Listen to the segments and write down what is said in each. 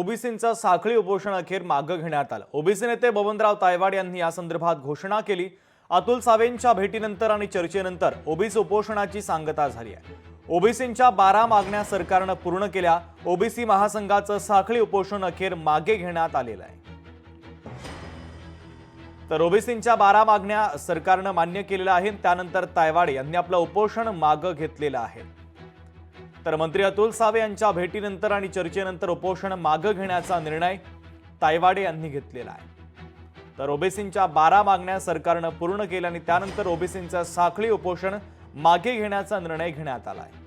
ओबीसींचं साखळी उपोषण अखेर मागे घेण्यात आलं। ओबीसी नेते बबनराव तायवाड यांनी या संदर्भात घोषणा केली। अतुल सावेंच्या भेटीनंतर आणि चर्चेनंतर ओबीसी उपोषणाची सांगता झाली आहे। ओबीसींच्या 12 मागण्या सरकारने पूर्ण केल्या। ओबीसी महासंघाचं साखळी उपोषण अखेर मागे घेण्यात आलेलं आहे। तर ओबीसींच्या 12 मागण्या सरकारने मान्य केलेल्या आहेत। त्यानंतर तायवाड यांनी आपलं उपोषण मागे घेतलेलं आहे। तर मंत्री अतुल सावे यांच्या भेटीनंतर आणि चर्चेनंतर उपोषण मागे घेण्याचा निर्णय तायवाडे यांनी घेतलेला आहे। तर ओबीसींच्या 12 मागण्या सरकारने पूर्ण केल्या आणि त्यानंतर ओबीसींचं साखळी उपोषण मागे घेण्याचा निर्णय घेण्यात आला आहे।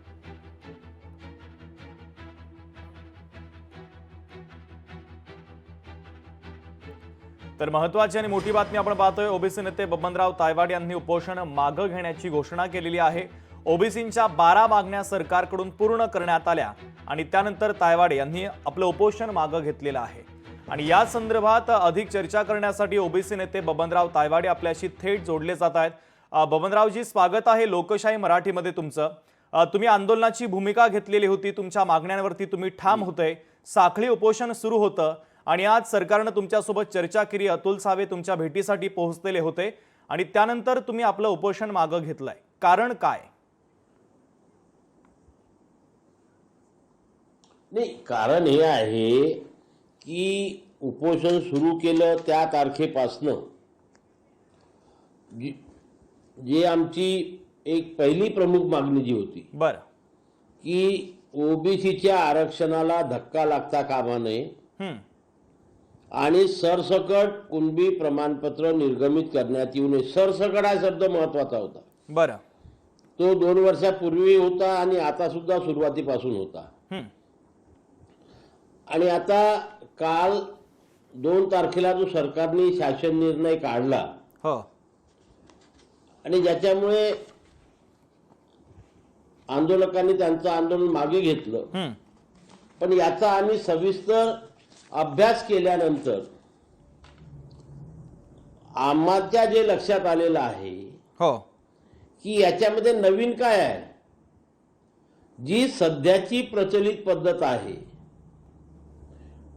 तर महत्त्वाची आणि मोठी बातमी आपण पाहतोय। ओबीसी नेते बबनराव तायवाड यांनी उपोषण मागे घेण्याची घोषणा केलेली आहे। ओबीसींच्या 12 मागण्या सरकारकडून पूर्ण करण्यात आल्या आणि त्यानंतर तायवाडे यांनी आपलं उपोषण मागे घेतलेलं आहे। आणि या संदर्भात अधिक चर्चा करण्यासाठी ओबीसी नेते बबनराव तायवाडे आपल्याशी थेट जोडले जात आहेत। बबनरावजी, स्वागत आहे लोकशाही मराठीमध्ये तुमचं। तुम्ही आंदोलनाची भूमिका घेतलेली होती, तुमच्या मागण्यांवरती तुम्ही ठाम होते, साखळी उपोषण सुरू होतं आणि आज सरकारने तुमच्यासोबत चर्चा केली। अतुल सावे तुमच्या भेटीसाठी पोहोचलेले होते आणि त्यानंतर तुम्ही आपलं उपोषण मागे घेतलंय, कारण काय? नाही, कारण हे आहे की उपोषण सुरू केलं त्या तारखेपासनं जी आमची एक पहिली प्रमुख मागणी जी होती बरं की ओबीसीच्या आरक्षणाला धक्का लागता कामा नये आणि सरसकट कुणबी प्रमाणपत्र निर्गमित करण्यात येऊ नये। सरसकट हा शब्द महत्वाचा होता। बरं, तो 2 वर्षापूर्वी होता आणि आता सुद्धा सुरुवातीपासून होता। आणि आता काल 2 तारखेला जो सरकारने शासन निर्णय काढला हो, आणि ज्याच्यामुळे आंदोलकांनी त्यांचं आंदोलन मागे घेतलं, पण याचा आम्ही सविस्तर अभ्यास केल्यानंतर आम्हाला जे लक्षात आलेलं आहे हो, की याच्यामध्ये नवीन काय आहे। जी सध्याची प्रचलित पद्धत आहे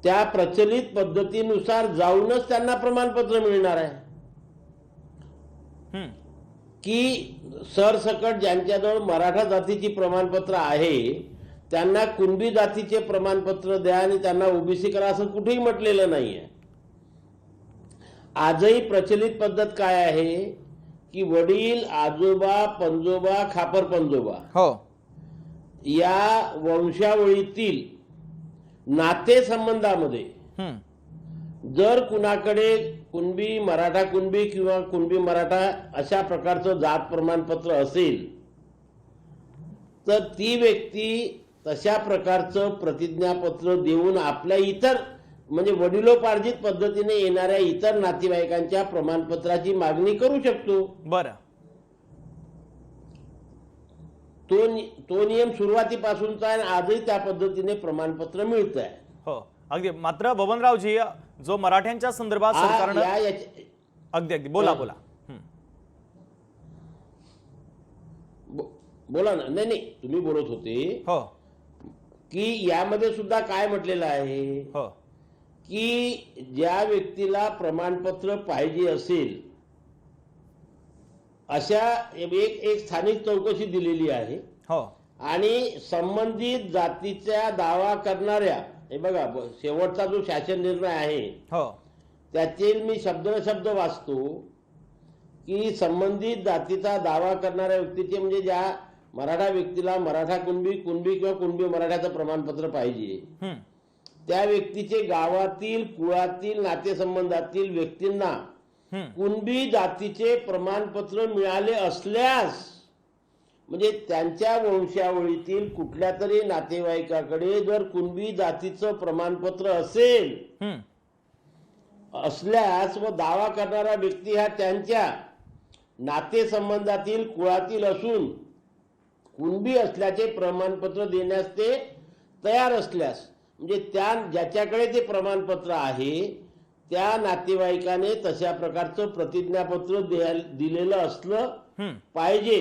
त्या प्रचलित पद्धतीनुसार जाऊनच त्यांना प्रमाणपत्र मिळणार आहे की सरसकट ज्यांच्याजवळ मराठा जातीची प्रमाणपत्र आहे त्यांना कुणबी जातीचे प्रमाणपत्र द्या आणि त्यांना ओबीसी करा असं कुठेही म्हटलेलं नाहीये। आजही प्रचलित पद्धत काय आहे की वडील, आजोबा, पंजोबा, खापर पंजोबा हो, या वंशावळीतील नातेसंबंधामध्ये जर कुणाकडे कुणबी, मराठा कुणबी किंवा कुणबी मराठा अशा प्रकारचं जात प्रमाणपत्र असेल तर ती व्यक्ती तशा प्रकारचं प्रतिज्ञापत्र देऊन आपल्या इतर म्हणजे वडिलोपार्जित पद्धतीने येणाऱ्या इतर नातेवाईकांच्या प्रमाणपत्राची मागणी करू शकतो। बरं, तो नियम सुरुवातीपासूनचा आहे, आजही त्या पद्धतीने प्रमाणपत्र मिळत आहे। हो, अगदी। मात्र बबनरावजी, जो मराठ्यांच्या संदर्भात सरकारने अगदी बोला बोला ना। नाही, तुम्ही बोलत होते हो की यामध्ये सुद्धा काय म्हटलेलं आहे हो, की ज्या व्यक्तीला प्रमाणपत्र पाहिजे असेल अशा एक स्थानिक चौकशी दिलेली आहे हो, आणि संबंधित जातीचा दावा करणाऱ्या, हे बघा शेवटचा जो शासन निर्णय आहे हो, त्यातील मी शब्द वाचतो की संबंधित जातीचा दावा करणाऱ्या व्यक्तीचे म्हणजे ज्या मराठा व्यक्तीला मराठा कुणबी किंवा कुणबी मराठ्याचं प्रमाणपत्र पाहिजे त्या व्यक्तीचे गावातील, कुळातील, नातेसंबंधातील व्यक्तींना कुणबी जातीचे प्रमाणपत्र मिळाले असल्यास म्हणजे त्यांच्या वंशावळीतील कुठल्या तरी नातेवाईकाकडे जर कुणबी जातीचं प्रमाणपत्र असल्यास व दावा करणारा व्यक्ती हा त्यांच्या नातेसंबंधातील, कुळातील असून कुणबी असल्याचे प्रमाणपत्र देण्यास ते तयार असल्यास म्हणजे ज्याच्याकडे ते प्रमाणपत्र आहे त्या नातेवाईकाने तशा प्रकारचं प्रतिज्ञापत्र दिलेलं असलं पाहिजे।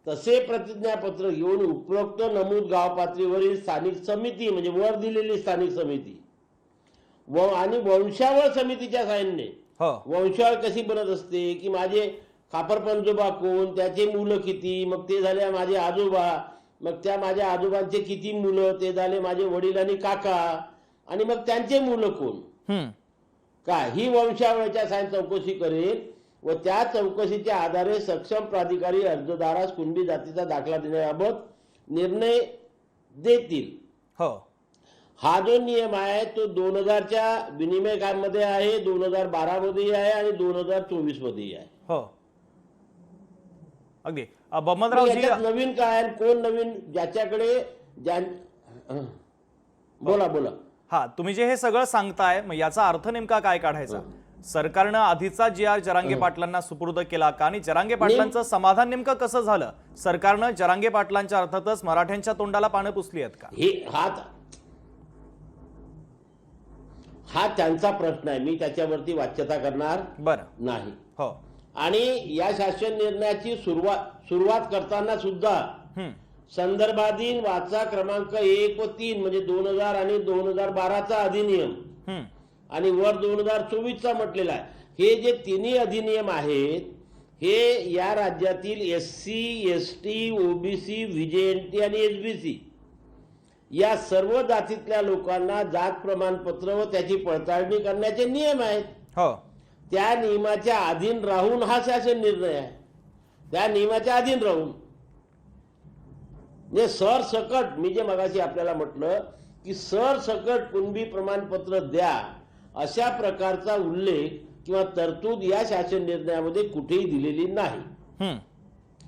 तसे प्रतिज्ञापत्र घेऊन उपरोक्त नमूद गाव पातळीवरील स्थानिक समिती म्हणजे वर दिलेली स्थानिक समिती आणि वंशावळ समितीच्या साहाय्याने हो वंशावळ कशी बनत असते की माझे खापर पंजोबा कोण, त्याचे मुलं किती, मग ते झाले माझे आजोबा, मग त्या माझ्या आजोबांचे किती मुलं, ते झाले माझे वडील आणि काका, आणि मग त्यांचे मुलं कोण, हम्म का ही वंशावळीच्या साहाय्याने चौकशी करेल व त्या चौकशीच्या आधारे सक्षम प्राधिकारी अर्जदारास कुणबी जातीचा दाखला देण्याबाबत निर्णय देतील. हो हा जो नियम आहे तो 2000च्या विनिमयकामध्ये आहे, 2012 आहे आणि 2024 मध्येही आहे. हो अगदी मग बबनरावजी याच्यात नवीन काय आहे? कोण नवीन? ज्याच्याकडे बोला बोला. हा तुम्ही जे हे सगळं सांगताय मग याचा अर्थ नेमका काय काढायचा? सरकारनं आधीचा GR जरांगे पाटलांना सुपूर्द केला का आणि जरांगे पाटलांचं समाधान नेमकं कसं झालं? सरकारनं जरांगे पाटलांच्या अर्थातच मराठ्यांच्या तोंडाला पानं पुसली आहेत का? हा त्यांचा प्रश्न आहे, मी त्याच्यावरती वाच्यता करणार बरं नाही. हो आणि या शासन निर्णयाची सुरुवात करताना सुद्धा हम्म संदर्भाधीन वाचा क्रमांक 1 व 3 म्हणजे 2000 आणि 2012चा अधिनियम हम्म आणि वर 2024चा म्हटलेला आहे. हे जे तिन्ही अधिनियम आहेत हे या राज्यातील SC, ST, OBC, VJNT आणि SBC या सर्व जातीतल्या लोकांना जात प्रमाणपत्र व त्याची पडताळणी करण्याचे नियम आहेत. हो त्या नियमाच्या अधीन राहून हा शासन निर्णय आहे. त्या नियमाच्या अधीन राहून म्हणजे सरसकट मी जे मगाशी आपल्याला म्हटलं की सरसकट कुणबी प्रमाणपत्र द्या अशा प्रकारचा उल्लेख किंवा तरतूद या शासन निर्णयामध्ये कुठेही दिलेली नाही.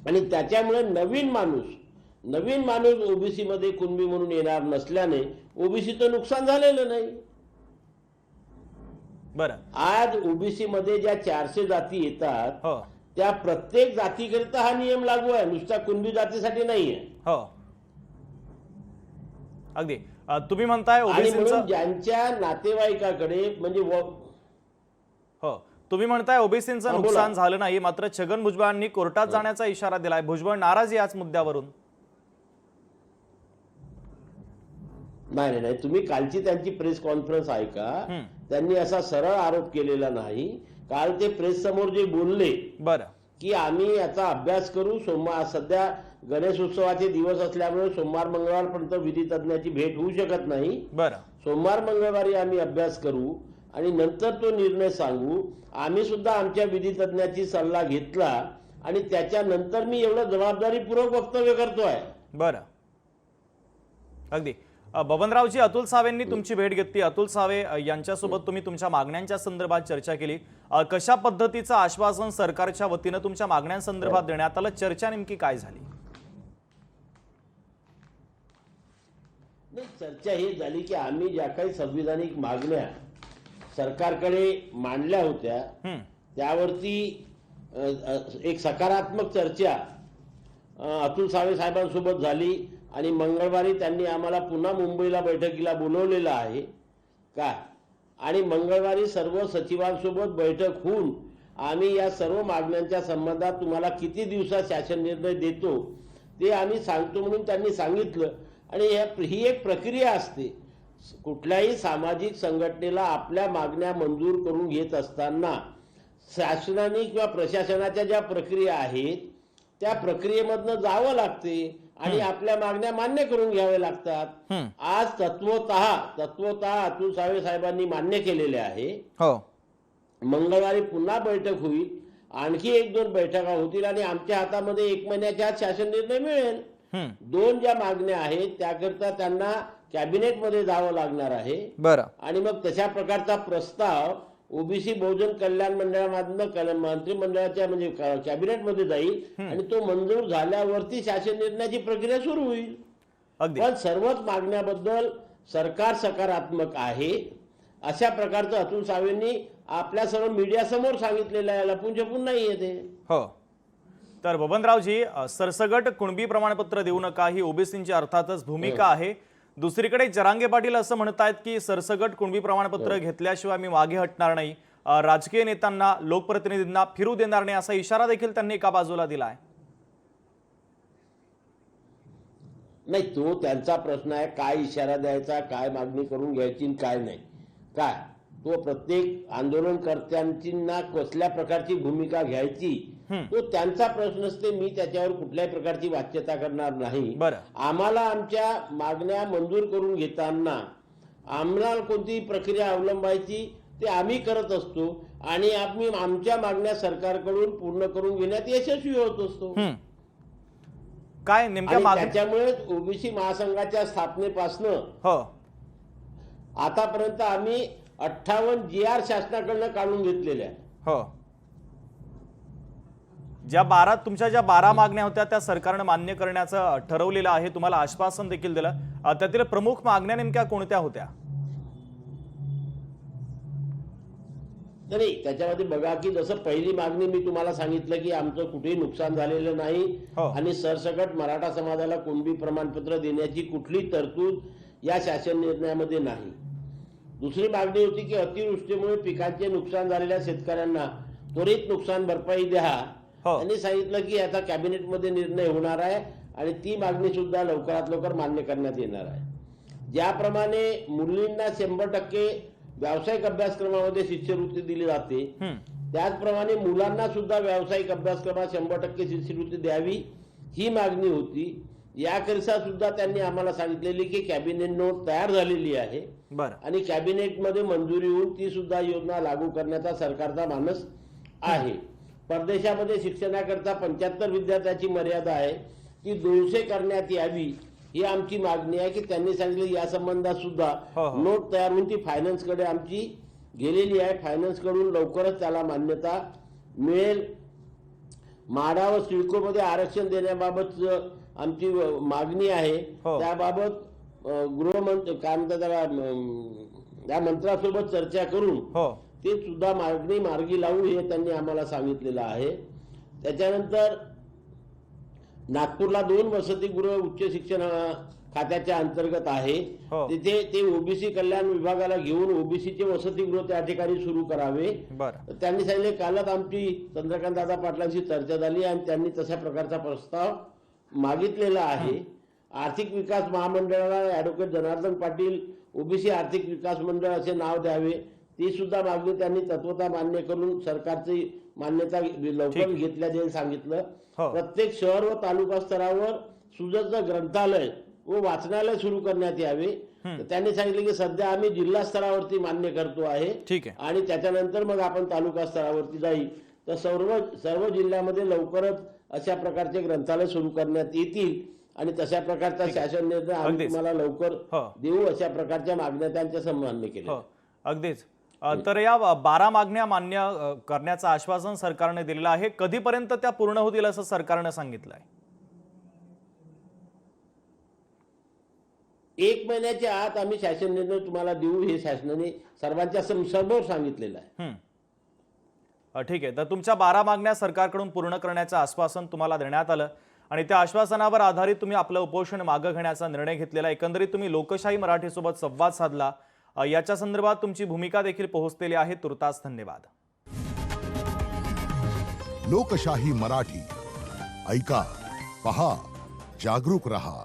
आणि त्याच्यामुळे नवीन माणूस ओबीसी मध्ये कुणबी म्हणून येणार नसल्याने ओबीसीचं नुकसान झालेलं नाही. बरं आज ओबीसी मध्ये ज्या 400 जाती येतात हो त्या प्रत्येक जातीकरिता हा नियम लागू आहे, नुसत्या कुणबी जातीसाठी नाहीये. हो अगदी तुम्ही म्हणताय आणि ओबीसीचं म्हणून ज्यांच्या नातेवाईकाकडे म्हणजे हो तुम्ही म्हणताय ओबीसीचं बोला. नुकसान झालं नाही, मात्र छगन भुजबळांनी कोर्टात जाण्याचा इशारा दिलाय. भुजबळ नाराज याच मुद्द्यावरून. नाही तुम्ही कालची त्यांची प्रेस कॉन्फरन्स ऐका. त्यांनी असा सरळ आरोप केलेला नाही. काल ते प्रेस समोर जे बोलले बरं की आम्ही याचा अभ्यास करू, सध्या गणेश उत्सवाचे दिवस असल्यामुळे सोमवार मंगळवारपर्यंत विधी तज्ञाची भेट होऊ शकत नाही. बरं सोमवार मंगळवारी आम्ही अभ्यास करू आणि नंतर तो निर्णय सांगू. आम्ही सुद्धा आमच्या विधी तज्ञाची सल्ला घेतला आणि त्याच्यानंतर मी एवढं जबाबदारीपूर्वक वक्तव्य करतोय. बरं अगदी बबनरावजी अतुल सावेंनी तुमची भेट घेतली. अतुल सावे यांच्यासोबत तुम्ही तुमच्या मागण्यांच्या संदर्भात चर्चा केली. कशा पद्धतीचं आश्वासन सरकारच्या वतीनं तुमच्या मागण्यांसंदर्भात देण्यात आलं? चर्चा नेमकी काय झाली? चर्चा ही झाली की आम्ही ज्या काही संविधानिक मागण्या सरकारकडे मांडल्या होत्या त्यावरती एक सकारात्मक चर्चा अतुल सावे साहेबांसोबत झाली आणि मंगळवारी त्यांनी आम्हाला पुन्हा मुंबईला बैठकीला बोलवलेलं आहे का. आणि मंगळवारी सर्व सचिवांसोबत बैठक होऊन आम्ही या सर्व मागण्यांच्या संबंधात तुम्हाला किती दिवसात शासन निर्णय देतो ते आम्ही सांगतो म्हणून त्यांनी सांगितलं. आणि ही एक प्रक्रिया असते. कुठल्याही सामाजिक संघटनेला आपल्या मागण्या मंजूर करून घेत असताना शासनाने किंवा प्रशासनाच्या ज्या प्रक्रिया आहेत त्या प्रक्रियेमधनं जावं लागते आणि आपल्या मागण्या मान्य करून घ्याव्या लागतात. आज तत्वतः अतुल सावे साहेबांनी मान्य केलेले आहे. हो मंगळवारी पुन्हा बैठक होईल, आणखी 1-2 बैठका होतील आणि आमच्या हातामध्ये 1 महिन्याच्या आत शासन निर्णय मिळेल. 2 ज्या मागण्या आहेत त्याकरता त्यांना कॅबिनेटमध्ये जावं लागणार आहे. बरं आणि मग तशा प्रकारचा प्रस्ताव ओबीसी बहुजन कल्याण मंडळामधनं मंत्रिमंडळाच्या म्हणजे कॅबिनेटमध्ये जाईल आणि तो मंजूर झाल्यावरती शासन निर्णयाची प्रक्रिया सुरू होईल. पण सर्वच मागण्याबद्दल सरकार सकारात्मक आहे अशा प्रकारचं अतुल सावेंनी आपल्या सर्व मीडिया समोर सांगितलेलं आहे. लपून छपून नाही येते. हो तर बबनरावजी सरसगट कुणबी प्रमाणपत्र देऊ नका ही ओबीसींची अर्थातच भूमिका आहे. दुसरीकडे जरांगे पाटील असं म्हणतात की सरसगट कुणबी प्रमाणपत्र घेतल्याशिवाय मी मागे हटणार नाही. राजकीय नेत्यांना लोकप्रतिनिधींना फिरू देणार नाही असा इशारा देखील त्यांनी एका बाजूला दिलाय. नाही तो त्यांचा प्रश्न आहे, काय इशारा द्यायचा, काय मागणी करून घ्यायची काय नाही. काय तो प्रत्येक आंदोलनकर्त्यांना कसल्या प्रकारची भूमिका घ्यायची तो त्यांचा प्रश्न असते. मी त्याच्यावर कुठल्याही प्रकारची वाच्यता करणार नाही. बरं. आम्हाला आमच्या मागण्या मंजूर करून घेताना आम्हाला कोणती प्रक्रिया अवलंबायची ते आम्ही करत असतो आणि आम्ही आमच्या मागण्या सरकारकडून पूर्ण करून घेण्यात यशस्वी होत असतो. काय नेमक्या आणि मागण्या? त्याच्यामुळे ओबीसी महासंघाच्या स्थापनेपासनं हो आतापर्यंत आम्ही 58 GR शासनाकडनं काढून घेतलेल्या आहेत. हो. तुमच्या ज्या 12 मागण्या होत्या त्या सरकारने मान्य करण्याचं ठरवलेलं आहे, तुम्हाला आश्वासन देखील दिलं. त्यातील प्रमुख मागण्या नेमक्या कोणत्या होत्या? नाही त्याच्यामध्ये बघा की जसं पहिली मागणी मी तुम्हाला सांगितलं की आमचं कुठेही नुकसान झालेलं नाही आणि सरसकट मराठा समाजाला कुणबी प्रमाणपत्र देण्याची कुठली तरतूद या शासन निर्णयामध्ये नाही. दुसरी मागणी होती की अतिवृष्टीमुळे पिकांचे नुकसान झालेल्या शेतकऱ्यांना त्वरित नुकसान भरपाई द्या. त्यांनी सांगितलं की आता कॅबिनेटमध्ये निर्णय होणार आहे आणि ती मागणी सुद्धा लवकरात लवकर मान्य करण्यात येणार आहे. ज्याप्रमाणे मुलींना 100% व्यावसायिक अभ्यासक्रमामध्ये शिष्यवृत्ती दिली जाते त्याचप्रमाणे मुलांना सुद्धा व्यावसायिक अभ्यासक्रमात 100% शिष्यवृत्ती द्यावी ही मागणी होती. याकरिता सुद्धा त्यांनी आम्हाला सांगितलेली की कॅबिनेट नोट तयार झालेली आहे आणि कॅबिनेटमध्ये मंजुरी होऊन ती सुद्धा योजना लागू करण्याचा सरकारचा मानस आहे. परदेशामध्ये शिक्षणाकरता 75 विद्यार्थ्यांची मर्यादा आहे ती 200 करण्यात यावी ही आमची मागणी आहे. की त्यांनी सांगितलं या संबंधात सुद्धा नोट तयार होऊन ती फायनान्स कडे आमची गेलेली आहे. फायनान्स कडून लवकरच त्याला मान्यता मिळेल. माडा व सिडको मध्ये आरक्षण देण्याबाबत आमची मागणी आहे त्याबाबत गृहमंत्री काय म्हणतात त्याला या मंत्र्यासोबत चर्चा करून ते सुद्धा मागणी मार्गी लावू हे त्यांनी आम्हाला सांगितलेलं आहे. त्याच्यानंतर नागपूरला 2 वसतिगृह उच्च शिक्षण खात्याच्या अंतर्गत आहे. तिथे ते ओबीसी कल्याण विभागाला घेऊन ओबीसीचे वसतिगृह त्या ठिकाणी सुरू करावे. त्यांनी सांगितले कालच आमची चंद्रकांत दादा पाटलांशी चर्चा झाली आणि त्यांनी तशा प्रकारचा प्रस्ताव मागितलेला आहे. आर्थिक विकास महामंडळाला ॲडव्होकेट जनार्दन पाटील ओबीसी आर्थिक विकास मंडळ असे नाव द्यावे ती सुद्धा मागणी त्यांनी तत्वता मान्य करून सरकारची मान्यता लवकर घेतल्या जाईल सांगितलं. प्रत्येक शहर व तालुका स्तरावर सुसज्ज ग्रंथालय व वाचनालय सुरू करण्यात यावे. त्यांनी सांगितले की सध्या आम्ही जिल्हा स्तरावरती मान्य करतो आहे आणि त्याच्यानंतर मग आपण तालुका स्तरावरती जाईल. तर सर्व जिल्ह्यामध्ये लवकरच अशा प्रकारचे ग्रंथालय सुरू करण्यात येतील आणि तशा प्रकारचा शासन निर्णय आम्ही तुम्हाला लवकर देऊ अशा प्रकारच्या मागण्या त्यांच्या संबंध केल्या. अगदीच. तर या 12 मागण्या मान्य करण्याचं आश्वासन सरकारने दिलेलं आहे. कधीपर्यंत त्या पूर्ण होतील असं सरकारने सांगितलंय? 1 महिन्याच्या आत आम्ही शासन निर्णय तुम्हाला देऊ हे शासनाने सर्वांच्या समोर सांगितलेलं आहे. ठीक आहे. तर तुमच्या 12 मागण्या सरकारकडून पूर्ण करण्याचं आश्वासन तुम्हाला देण्यात आलं आणि त्या आश्वासनावर आधारित तुम्ही आपलं उपोषण मागे घेण्याचा निर्णय घेतलेला. एकंदरीत तुम्ही लोकशाही मराठीसोबत संवाद साधला. याच्या संदर्भात तुमची भूमिका देखील पोहोचलेली आहे. तुर्तास धन्यवाद. लोकशाही मराठी ऐका, पहा, जागरूक रहा.